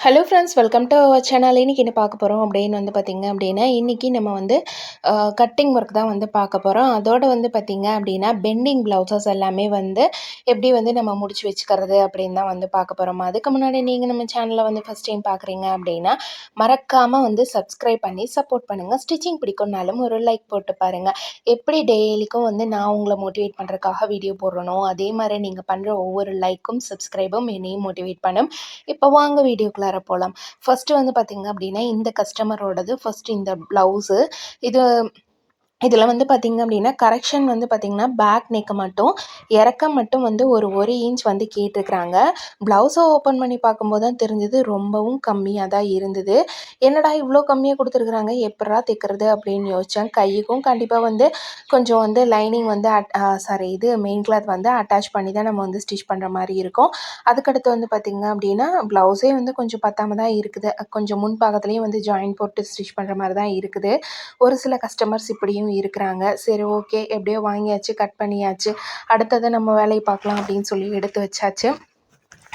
Hello friends, welcome to our channel. இன்றைக்கி என்ன பார்க்க போகிறோம் அப்படின்னு வந்து பார்த்திங்க அப்படின்னா, இன்றைக்கி நம்ம வந்து கட்டிங் ஒர்க் தான் வந்து பார்க்க போகிறோம். அதோடு வந்து பார்த்திங்க அப்படின்னா, பெண்டிங் ப்ளவுசஸ் எல்லாமே வந்து எப்படி வந்து நம்ம முடிச்சு வச்சுக்கிறது அப்படின்னு தான் வந்து பார்க்க போகிறோம். அதுக்கு முன்னாடி நீங்கள் நம்ம சேனலை வந்து ஃபஸ்ட் டைம் பார்க்குறீங்க அப்படின்னா, மறக்காமல் வந்து சப்ஸ்கிரைப் பண்ணி சப்போர்ட் பண்ணுங்கள். ஸ்டிச்சிங் பிடிக்கும்னாலும் ஒரு லைக் போட்டு பாருங்கள். எப்படி டெய்லிக்கும் வந்து நான் உங்களை மோட்டிவேட் பண்ணுறதுக்காக வீடியோ போடுறனோ, அதே மாதிரி நீங்கள் பண்ணுற ஒவ்வொரு லைக்கும் சப்ஸ்கிரைபும் என்னையும் மோட்டிவேட் பண்ணும். இப்போ வாங்க வீடியோக்குள்ளார போகலாம். ஃபர்ஸ்ட்டு வந்து பார்த்தீங்க அப்படின்னா, இந்த கஸ்டமரோடது ஃபர்ஸ்ட்டு இந்த ப்ளவுஸு. இது இதில் வந்து பார்த்திங்க அப்படின்னா, கரெக்ஷன் வந்து பார்த்திங்கன்னா, பேக் நெக்கு மட்டும் இறக்கம் மட்டும் வந்து ஒரு இன்ச் வந்து கேட்டிருக்கிறாங்க. ப்ளவுஸை ஓப்பன் பண்ணி பார்க்கும்போது தான் தெரிஞ்சது ரொம்பவும் கம்மியாக தான் இருந்தது. என்னடா இவ்வளோ கம்மியாக கொடுத்துருக்குறாங்க, எப்புட்றா தைக்கிறது அப்படின்னு யோசித்தேன். கைக்கும் கண்டிப்பாக வந்து கொஞ்சம் வந்து லைனிங் வந்து இது மெயின் கிளாத் வந்து அட்டாச் பண்ணி தான் நம்ம வந்து ஸ்டிச் பண்ணுற மாதிரி இருக்கும். அதுக்கடுத்து வந்து பார்த்திங்க அப்படின்னா, ப்ளவுஸே வந்து கொஞ்சம் பத்தாம தான் இருக்குது. கொஞ்சம் முன் பாகத்துலேயும் வந்து ஜாயின் போட்டு ஸ்டிச் பண்ணுற மாதிரி தான் இருக்குது. ஒரு சில கஸ்டமர்ஸ் இப்படியும் இருக்கிறாங்க. சரி, ஓகே, எப்படியோ வாங்கியாச்சு, கட் பண்ணியாச்சு, அடுத்தது நம்ம வேலையை பார்க்கலாம் அப்படின்னு சொல்லி எடுத்து வச்சாச்சு.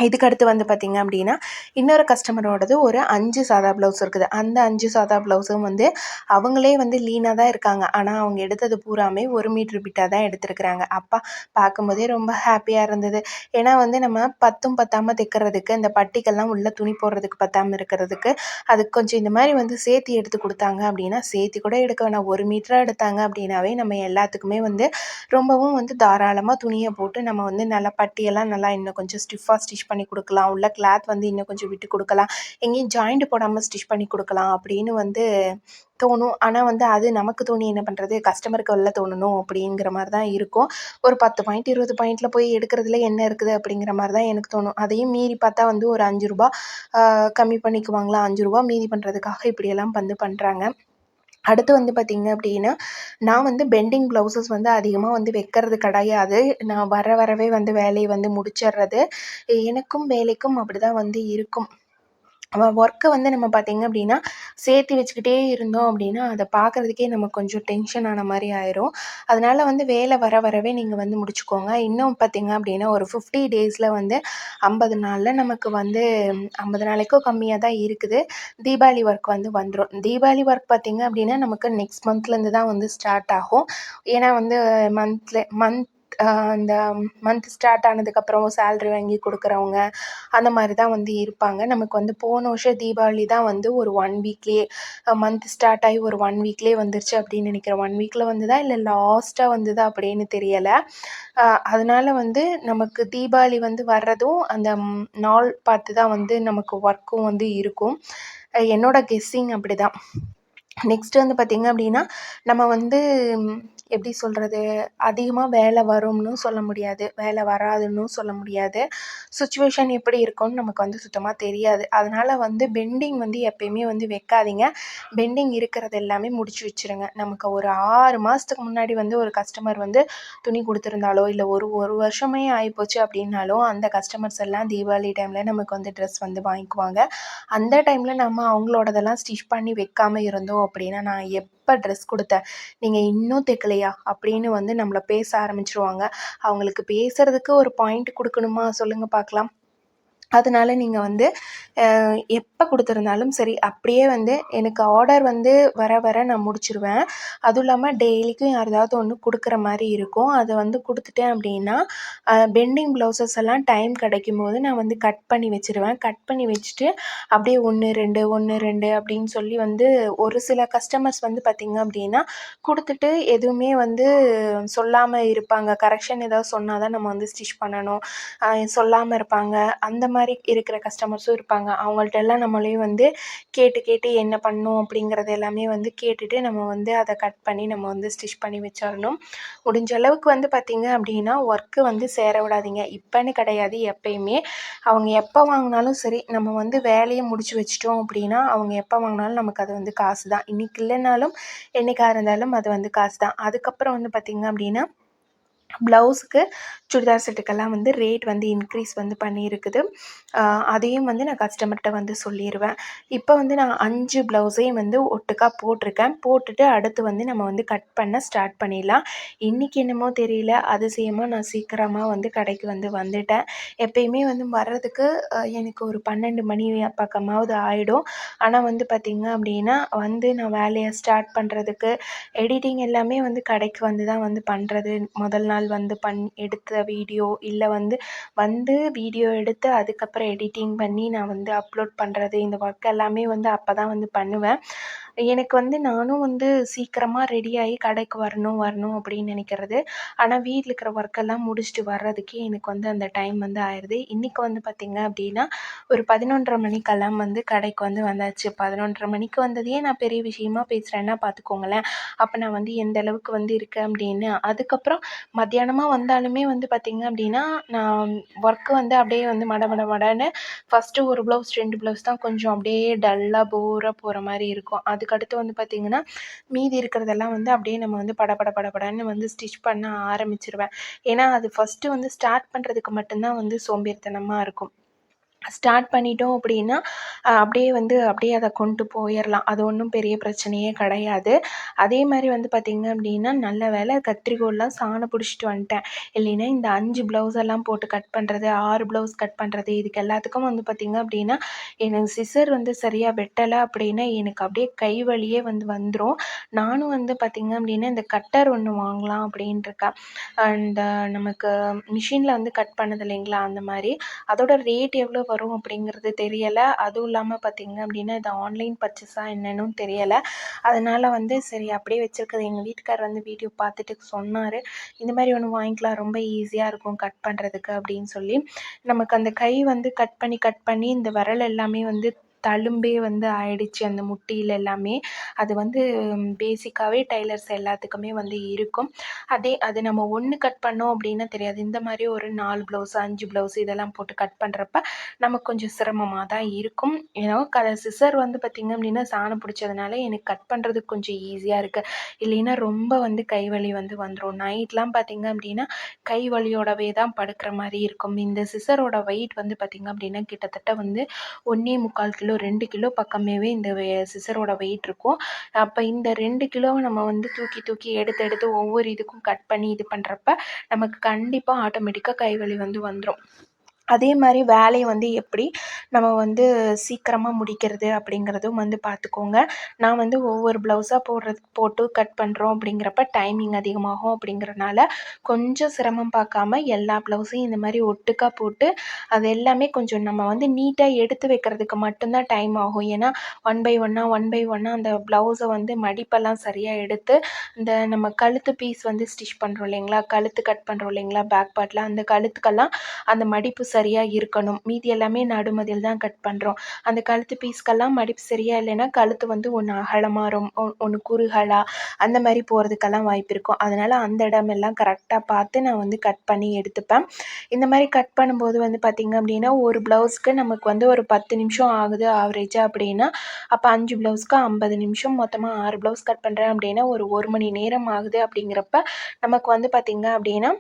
இதுக்கடுத்து வந்து பார்த்திங்க அப்படின்னா, இன்னொரு கஸ்டமரோடது ஒரு 5 சாதா ப்ளவுஸ் இருக்குது. அந்த 5 சாதா ப்ளவுஸும் வந்து அவங்களே வந்து லீனாக தான் இருக்காங்க. ஆனால் அவங்க எடுத்தது பூராமே 1 மீட்ரு பிட்டாக தான் எடுத்துருக்குறாங்க. அப்பா, பார்க்கும்போதே ரொம்ப ஹாப்பியாக இருந்தது. ஏன்னா வந்து நம்ம பத்தும் பத்தாமல் தைக்கிறதுக்கு, இந்த பட்டிக்கெல்லாம் உள்ள துணி போடுறதுக்கு பத்தாமல் இருக்கிறதுக்கு, அதுக்கு கொஞ்சம் இந்த மாதிரி வந்து சேர்த்தி எடுத்து கொடுத்தாங்க அப்படின்னா, சேர்த்தி கூட எடுக்க வேணாம், 1 மீட்டராக எடுத்தாங்க அப்படின்னாவே நம்ம எல்லாத்துக்குமே வந்து ரொம்பவும் வந்து தாராளமாக துணியை போட்டு நம்ம வந்து நல்லா பட்டியெல்லாம் நல்லா இன்னும் கொஞ்சம் ஸ்டிஃபாக ஸ்டிச் பண்ணி கொடுக்கலாம். உள்ள கிளாத் வந்து இன்னும் கொஞ்சம் விட்டு கொடுக்கலாம். எங்கேயும் ஜாயிண்ட் போடாமல் ஸ்டிச் பண்ணி கொடுக்கலாம் அப்படின்னு வந்து தோணும். ஆனால் வந்து அது நமக்கு தோணி என்ன பண்ணுறது, கஸ்டமருக்கு வெளில தோணணும் அப்படிங்கிற மாதிரி தான் இருக்கும். ஒரு 10 பாயிண்ட் 20 பாயிண்டில் போய் எடுக்கிறதுல என்ன இருக்குது அப்படிங்கிற மாதிரி தான் எனக்கு தோணும். அதையும் மீறி பார்த்தா வந்து ஒரு ₹5 கம்மி பண்ணிக்குவாங்களா, ₹5 மீதி பண்ணுறதுக்காக இப்படியெல்லாம் வந்து பண்ணுறாங்க. அடுத்து வந்து பார்த்திங்க அப்படின்னா, நான் வந்து பெண்டிங் ப்ளவுசஸ் வந்து அதிகமாக வந்து வைக்கிறது கிடையாது. நான் வரவே வந்து வேலையை வந்து முடிச்சிடுறது. எனக்கும் வேலைக்கும் அப்படி தான் வந்து இருக்கும். ஒர்க்கை வந்து நம்ம பார்த்திங்க அப்படின்னா, சேர்த்து வச்சுக்கிட்டே இருந்தோம் அப்படின்னா, அதை பார்க்குறதுக்கே நமக்கு கொஞ்சம் டென்ஷன் ஆன மாதிரி ஆயிரும். அதனால் வந்து வேலை வரவே நீங்கள் வந்து முடிச்சுக்கோங்க. இன்னும் பார்த்திங்க அப்படின்னா, ஒரு 50 டேஸில் வந்து 50 நாளில் நமக்கு வந்து 50 நாளைக்கும் கம்மியாக தான் இருக்குது. தீபாவளி ஒர்க் வந்து வந்துடும். தீபாவளி ஒர்க் பார்த்திங்க அப்படின்னா, நமக்கு நெக்ஸ்ட் மந்த்லேருந்து தான் வந்து ஸ்டார்ட் ஆகும். ஏன்னா வந்து இந்த மந்த் ஸ்டார்ட் ஆனதுக்கப்புறம் சேலரி வாங்கி கொடுக்குறவங்க அந்த மாதிரி தான் வந்து இருப்பாங்க. நமக்கு வந்து போன வருஷம் தீபாவளி தான் வந்து ஒரு 1 வீக்லேயே மந்த் ஸ்டார்ட் ஆகி ஒரு 1 வீக்லேயே வந்துருச்சு அப்படின்னு நினைக்கிறேன். 1 வீக்கில் வந்துதா இல்லை லாஸ்ட்டாக வந்துதா அப்படின்னு தெரியலை. அதனால வந்து நமக்கு தீபாவளி வந்து வர்றதும் அந்த நாள் பார்த்து தான் வந்து நமக்கு ஒர்க்கும் வந்து இருக்கும். என்னோட கெஸ்ஸிங் அப்படி தான். நெக்ஸ்ட்டு வந்து பார்த்திங்க அப்படின்னா, நம்ம வந்து எப்படி சொல்கிறது, அதிகமாக வேலை வரும்னு சொல்ல முடியாது, வேலை வராதுன்னு சொல்ல முடியாது. சுச்சுவேஷன் எப்படி இருக்கும்னு நமக்கு வந்து சுத்தமாக தெரியாது. அதனால் வந்து பெண்டிங் வந்து எப்பயுமே வந்து வைக்காதீங்க. பெண்டிங் இருக்கிறது எல்லாமே முடிச்சு வச்சுருங்க. நமக்கு ஒரு 6 மாதத்துக்கு முன்னாடி வந்து ஒரு கஸ்டமர் வந்து துணி கொடுத்துருந்தாலோ, இல்லை ஒரு வருஷமே ஆகிப்போச்சு அப்படின்னாலும், அந்த கஸ்டமர்ஸ் எல்லாம் தீபாவளி டைமில் நமக்கு வந்து ட்ரெஸ் வந்து வாங்கிக்குவாங்க. அந்த டைமில் நம்ம அவங்களோடதெல்லாம் ஸ்டிச் பண்ணி வைக்காமல் இருந்தோம் அப்படின்னா, நான் எப்போ ட்ரெஸ் கொடுத்தேன், நீங்கள் இன்னும் தைக்கலையா அப்படின்னு வந்து நம்மளை பேச ஆரம்பிச்சிருவாங்க. அவங்களுக்கு பேசுகிறதுக்கு ஒரு பாயிண்ட் கொடுக்கணுமா சொல்லுங்கள் பார்க்கலாம். அதனால நீங்கள் வந்து எப்போ கொடுத்துருந்தாலும் சரி, அப்படியே வந்து எனக்கு ஆர்டர் வந்து வர நான் முடிச்சிருவேன். அதுவும் இல்லாமல் டெய்லிக்கும் யாராவது ஒன்று கொடுக்குற மாதிரி இருக்கும். அதை வந்து கொடுத்துட்டேன் அப்படின்னா, பெண்டிங் ப்ளவுசஸ் எல்லாம் டைம் கிடைக்கும்போது நான் வந்து கட் பண்ணி வச்சுருவேன். கட் பண்ணி வச்சுட்டு அப்படியே 1, 2 1, 2 அப்படின்னு சொல்லி வந்து ஒரு சில கஸ்டமர்ஸ் வந்து பார்த்திங்க அப்படின்னா, கொடுத்துட்டு எதுவுமே வந்து சொல்லாமல் இருப்பாங்க. கரெக்ஷன் ஏதாவது சொன்னால் தான் நம்ம வந்து ஸ்டிச் பண்ணணும், சொல்லாமல் இருப்பாங்க. அந்த மாதிரி இருக்கிற கஸ்டமர்ஸும் இருப்பாங்க. அவங்கள்ட்ட எல்லாம் நம்மளே வந்து கேட்டு என்ன பண்ணணும் அப்படிங்கிறது எல்லாமே வந்து கேட்டுட்டு நம்ம வந்து அதை கட் பண்ணி நம்ம வந்து ஸ்டிச் பண்ணி வச்சிடணும். முடிஞ்ச அளவுக்கு வந்து பார்த்திங்க அப்படின்னா, ஒர்க்கு வந்து சேர விடாதீங்க. இப்போன்னு கிடையாது, எப்பயுமே. அவங்க எப்போ வாங்கினாலும் சரி, நம்ம வந்து வேலையை முடிச்சு வச்சிட்டோம் அப்படின்னா, அவங்க எப்போ வாங்கினாலும் நமக்கு அது வந்து காசு தான். இன்றைக்கி இல்லைனாலும் என்றைக்கா இருந்தாலும் அது வந்து காசு தான். அதுக்கப்புறம் வந்து பார்த்திங்க அப்படின்னா, ப்ளவுஸுக்கு சுடிதார் செட்டுக்கெல்லாம் வந்து ரேட் வந்து இன்க்ரீஸ் வந்து பண்ணியிருக்குது. அதையும் வந்து நான் கஸ்டமர்கிட்ட வந்து சொல்லிருவேன். இப்போ வந்து நான் 5 ப்ளவுஸையும் வந்து ஒட்டுக்கா போட்டிருக்கேன். போட்டுட்டு அடுத்து வந்து நம்ம வந்து கட் பண்ண ஸ்டார்ட் பண்ணிடலாம். இன்றைக்கி என்னமோ தெரியல, அதிசயமா நான் சீக்கிரமா வந்து கடைக்கு வந்து வந்துட்டேன். எப்பயுமே வந்து வர்றதுக்கு எனக்கு ஒரு 12 மணி பக்கமாவது ஆயிடும். ஆனால் வந்து பார்த்திங்க அப்படின்னா, வந்து நான் வேலையை ஸ்டார்ட் பண்ணுறதுக்கு எடிட்டிங் எல்லாமே வந்து கடைக்கு வந்து தான் வந்து பண்ணுறது. முதல் நாள் வந்து எடுத்த வீடியோ இல்லை வந்து வீடியோ எடுத்து அதுக்கப்புறம் எடிட்டிங் பண்ணி நான் வந்து அப்லோட் பண்ணுறது, இந்த ஒர்க் எல்லாமே வந்து அப்போ தான் வந்து பண்ணுவேன். எனக்கு வந்து நானும் வந்து சீக்கிரமாக ரெடியாகி கடைக்கு வரணும் அப்படின்னு நினைக்கிறது. ஆனால் வீட்டில் இருக்கிற ஒர்க்கெல்லாம் முடிச்சுட்டு வர்றதுக்கே எனக்கு வந்து அந்த டைம் வந்து ஆயிடுது. இன்றைக்கி வந்து பார்த்திங்க அப்படின்னா ஒரு 11:30 மணிக்கெல்லாம் வந்து கடைக்கு வந்து வந்தாச்சு. 11:30 மணிக்கு வந்ததையே நான் பெரிய விஷயமா பேசுகிறேன்னா பார்த்துக்கோங்களேன். அப்போ நான் வந்து எந்த அளவுக்கு வந்து இருக்கேன் அப்படின்னு. அதுக்கப்புறம் மத்தியானமாக வந்தாலுமே வந்து பார்த்திங்க அப்படின்னா, நான் ஒர்க்கு வந்து அப்படியே வந்து மடன்னு ஃபஸ்ட்டு ஒரு ப்ளவுஸ் 2 ப்ளவுஸ் தான் கொஞ்சம் அப்படியே டல்லாக போராக போகிற மாதிரி இருக்கும். அதுக்கடுத்து வந்து பார்த்திங்கன்னா, மீதி இருக்கிறதெல்லாம் வந்து அப்படியே நம்ம வந்து படன்னு வந்து ஸ்டிச் பண்ண ஆரம்பிச்சிருவேன். ஏன்னா அது ஃபஸ்ட்டு வந்து ஸ்டார்ட் பண்ணுறதுக்கு மட்டும்தான் வந்து சோம்பேறித்தனமா இருக்கும். ஸ்டார்ட் பண்ணிட்டோம் அப்படின்னா அப்படியே அதை கொண்டு போயிடலாம். அது ஒன்றும் பெரிய பிரச்சனையே கிடையாது. அதே மாதிரி வந்து பார்த்திங்க அப்படின்னா, நல்ல வேளை கத்திரிக்கோல்லாம் சாணம் பிடிச்சிட்டு வந்துட்டேன். இல்லைன்னா இந்த 5 ப்ளவுஸ் எல்லாம் போட்டு கட் பண்ணுறது, 6 ப்ளவுஸ் கட் பண்ணுறது, இதுக்கு எல்லாத்துக்கும் வந்து பார்த்திங்க அப்படின்னா, எனக்கு சிசர் வந்து சரியாக வெட்டலை அப்படின்னா எனக்கு அப்படியே கை வலியே வந்து வந்துடும். நானும் வந்து பார்த்திங்க அப்படின்னா, இந்த கட்டர் ஒன்று வாங்கலாம் அப்படின்ட்டு இருக்கேன். அந்த நமக்கு மிஷினில் வந்து கட் பண்ணது இல்லைங்களா, அந்த மாதிரி. அதோட ரேட் எவ்வளோ வரும் அப்படிங்கிறது தெரியலை. அதுவும் இல்லாமல் பார்த்திங்க அப்படின்னா, இது ஆன்லைன் பர்ச்சேஸா என்னன்னும் தெரியலை. அதனால் வந்து சரி அப்படியே வச்சுருக்குது. எங்கள் வீட்டுக்காரர் வந்து வீடியோ பார்த்துட்டு சொன்னார், இந்த மாதிரி ஒன்று வாங்கிக்கலாம், ரொம்ப ஈஸியாக இருக்கும் கட் பண்ணுறதுக்கு அப்படின்னு சொல்லி. நமக்கு அந்த கை வந்து கட் பண்ணி இந்த விரல் எல்லாமே வந்து தழும்பே வந்து ஆயிடுச்சு அந்த முட்டியில் எல்லாமே. அது வந்து பேசிக்காகவே டைலர்ஸ் எல்லாத்துக்குமே வந்து இருக்கும். அது நம்ம ஒன்று கட் பண்ணோம் அப்படின்னா தெரியாது. இந்த மாதிரி ஒரு 4 ப்ளவுஸ் 5 ப்ளவுஸ் இதெல்லாம் போட்டு கட் பண்ணுறப்ப நமக்கு கொஞ்சம் சிரமமாக தான் இருக்கும். ஏன்னா சிசர் வந்து பார்த்திங்க அப்படின்னா சாணம் பிடிச்சதுனால எனக்கு கட் பண்ணுறதுக்கு கொஞ்சம் ஈஸியாக இருக்குது. இல்லைன்னா ரொம்ப வந்து கை வலி வந்து வந்துடும். நைட்லாம் பார்த்திங்க அப்படின்னா கை வலியோடவே தான் படுக்கிற மாதிரி இருக்கும். இந்த சிசரோட வெயிட் வந்து பார்த்திங்க அப்படின்னா கிட்டத்தட்ட வந்து 1.25 கிலோ 2 கிலோ பக்கமேவே இந்த சிசரோட வெயிட் இருக்கும். அப்போ இந்த 2 கிலோவை நம்ம வந்து தூக்கி எடுத்து ஒவ்வொரு இதுக்கும் கட் பண்ணி இது பண்ணுறப்ப நமக்கு கண்டிப்பாக ஆட்டோமேட்டிக்காக கை வலி வந்து வந்துடும். அதே மாதிரி வேலையை வந்து எப்படி நம்ம வந்து சீக்கிரமாக முடிக்கிறது அப்படிங்கிறதும் வந்து பார்த்துக்கோங்க. நான் வந்து ஒவ்வொரு ப்ளவுஸாக போட்டு கட் பண்ணுறோம் அப்படிங்கிறப்ப டைமிங் அதிகமாகும். அப்படிங்கிறனால கொஞ்சம் சிரமம் பார்க்காம எல்லா ப்ளவுஸையும் இந்த மாதிரி ஒட்டுக்கா போட்டு அது எல்லாமே கொஞ்சம் நம்ம வந்து நீட்டாக எடுத்து வைக்கிறதுக்கு மட்டும்தான் டைம் ஆகும். ஏன்னா ஒன் பை ஒன்னாக அந்த ப்ளவுஸை வந்து மடிப்பெல்லாம் சரியாக எடுத்து இந்த நம்ம கழுத்து பீஸ் வந்து ஸ்டிச் பண்ணுறோம் இல்லைங்களா, கழுத்து கட் பண்ணுறோம் இல்லைங்களா, பேக் பார்ட்டில் அந்த கழுத்துக்கெல்லாம் அந்த மடிப்பு சரியாக இருக்கணும். மீதி எல்லாமே நடுமதில் தான் கட் பண்ணுறோம். அந்த கழுத்து பீஸ்க்கெல்லாம் மடிப்பு சரியாக இல்லைன்னா கழுத்து வந்து ஒன்று அகலமாக ஒன்று குறுகலாக அந்த மாதிரி போகிறதுக்கெல்லாம் வாய்ப்பு இருக்கும். அதனால் அந்த இடமெல்லாம் கரெக்டாக பார்த்து நான் வந்து கட் பண்ணி எடுத்துப்பேன். இந்த மாதிரி கட் பண்ணும்போது வந்து பார்த்திங்க அப்படின்னா, ஒரு ப்ளவுஸ்க்கு நமக்கு வந்து ஒரு 10 நிமிஷம் ஆகுது ஆவரேஜாக அப்படின்னா, அப்போ 5 ப்ளவுஸ்க்கு 50 நிமிஷம், மொத்தமாக 6 ப்ளவுஸ் கட் பண்ணுறேன் அப்படின்னா ஒரு 1 மணி நேரம் ஆகுது. அப்படிங்கிறப்ப நமக்கு வந்து பார்த்திங்க அப்படின்னா,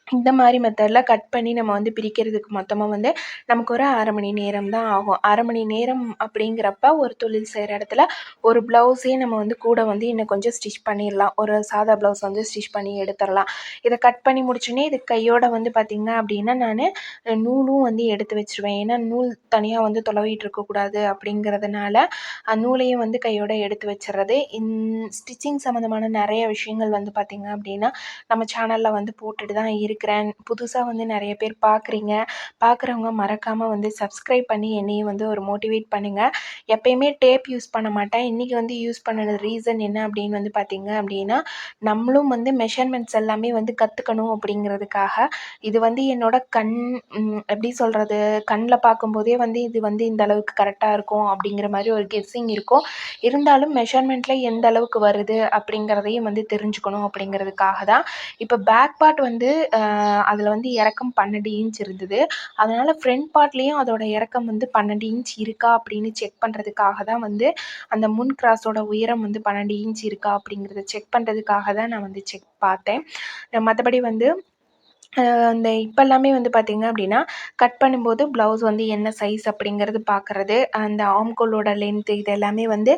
இந்த மாதிரி மெத்தடில் கட் பண்ணி நம்ம வந்து பிரிக்கிறதுக்கு மொத்தமாக வந்து நமக்கு ஒரு 1/2 மணி நேரம் தான் ஆகும். 1/2 மணி நேரம் அப்படிங்கிறப்ப ஒரு தொழில் செய்கிற இடத்துல ஒரு ப்ளவுஸே நம்ம வந்து கூட வந்து இன்னும் கொஞ்சம் ஸ்டிச் பண்ணிடலாம். ஒரு சாதா ப்ளவுஸ் வந்து ஸ்டிச் பண்ணி எடுத்துடலாம். இதை கட் பண்ணி முடிச்சோடனே இது கையோட வந்து பார்த்திங்க அப்படின்னா நான் நூலும் வந்து எடுத்து வச்சுருவேன். ஏன்னா நூல் தனியாக வந்து தொலைவிட்டு இருக்கக்கூடாது அப்படிங்கிறதுனால நூலையும் வந்து கையோட எடுத்து வச்சிடுறது. ஸ்டிச்சிங் சம்மந்தமான நிறைய விஷயங்கள் வந்து பார்த்திங்க அப்படின்னா நம்ம சேனலில் வந்து போட்டுட்டு தான் இருக்கிறேன். புதுசாக வந்து நிறைய பேர் பார்க்குறவங்க மறக்காமல் வந்து சப்ஸ்கிரைப் பண்ணி என்னையும் வந்து ஒரு மோட்டிவேட் பண்ணுங்கள். எப்பயுமே டேப் யூஸ் பண்ண மாட்டேன். இன்றைக்கி வந்து யூஸ் பண்ண ரீசன் என்ன அப்படின்னு வந்து பார்த்திங்க அப்படின்னா, நம்மளும் வந்து மெஷர்மெண்ட்ஸ் எல்லாமே வந்து கற்றுக்கணும் அப்படிங்கிறதுக்காக. இது வந்து என்னோட எப்படி சொல்கிறது, கண்ணில் பார்க்கும்போதே வந்து இது வந்து இந்த அளவுக்கு கரெக்டாக இருக்கும் அப்படிங்கிற மாதிரி ஒரு கெஸ்ஸிங் இருக்கும். இருந்தாலும் மெஷர்மெண்ட்டில் எந்த அளவுக்கு வருது அப்படிங்கிறதையும் வந்து தெரிஞ்சுக்கணும் அப்படிங்கிறதுக்காக தான். இப்போ பேக் பார்ட் வந்து அதில் வந்து இறக்கம் 12 இன்ச் இருந்தது. அதனால் ஃப்ரண்ட் பார்ட்லேயும் அதோட இறக்கம் வந்து 12 இன்ச் இருக்கா அப்படின்னு செக் பண்ணுறதுக்காக தான் வந்து அந்த முன் கிராஸோட உயரம் வந்து 12 இன்ச் இருக்கா அப்படிங்கிறத செக் பண்ணுறதுக்காக தான் நான் வந்து பார்த்தேன். மற்றபடி வந்து அந்த இப்போல்லாமே வந்து பார்த்திங்க அப்படின்னா கட் பண்ணும்போது ப்ளவுஸ் வந்து என்ன சைஸ் அப்படிங்கிறது பார்க்குறது, அந்த ஆம்கோலோட லென்த்து இது எல்லாமே வந்து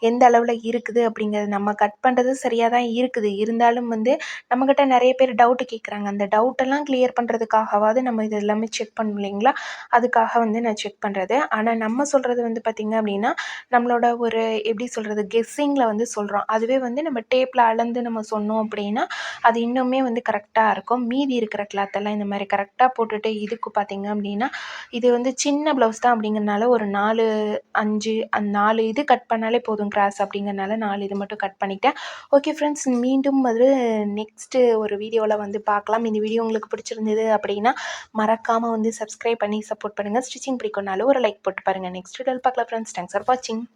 எந்த அளவில் இருக்குது அப்படிங்கிறது நம்ம கட் பண்ணுறது சரியாக தான் இருக்குது. இருந்தாலும் வந்து நம்மக்கிட்ட நிறைய பேர் டவுட்டு கேட்குறாங்க. அந்த டவுட்டெல்லாம் கிளியர் பண்ணுறதுக்காகவாவது நம்ம இது எல்லாமே செக் பண்ணணும் இல்லைங்களா? அதுக்காக வந்து நான் செக் பண்ணுறது. ஆனால் நம்ம சொல்கிறது வந்து பார்த்திங்க அப்படின்னா நம்மளோட ஒரு எப்படி சொல்கிறது கெஸ்ஸிங்கில் வந்து சொல்கிறோம். அதுவே வந்து நம்ம டேப்பில் அளந்து நம்ம சொன்னோம் அப்படின்னா அது இன்னுமே வந்து கரெக்டாக இருக்கும். மீதி இருக்கிற கிளாத்தெல்லாம் இந்த மாதிரி கரெக்டாக போட்டுட்டு இதுக்கு பார்த்திங்க அப்படின்னா இது வந்து சின்ன ப்ளவுஸ் தான் அப்படிங்கிறனால ஒரு 4, 5 அந்த 4 இது கட் பண்ணாலே போதும் கிராஸ் அப்படிங்கிறனால 4 இது மட்டும் கட் பண்ணிட்டேன். ஓகே ஃப்ரெண்ட்ஸ், மீண்டும் ஒரு நெக்ஸ்ட்டு ஒரு வீடியோவில் வந்து பார்க்கலாம். இந்த வீடியோ உங்களுக்கு பிடிச்சிருந்தது அப்படின்னா மறக்காமல் வந்து சப்ஸ்கிரைப் பண்ணி சப்போர்ட் பண்ணுங்கள். ஸ்டிச்சிங் பிடிக்கும்னாலும் ஒரு லைக் போட்டு பாருங்கள். நெக்ஸ்ட் வீடியோவில் பார்க்கலாம் ஃப்ரெண்ட்ஸ். தேங்க்ஸ் ஃபார் வாட்சிங்.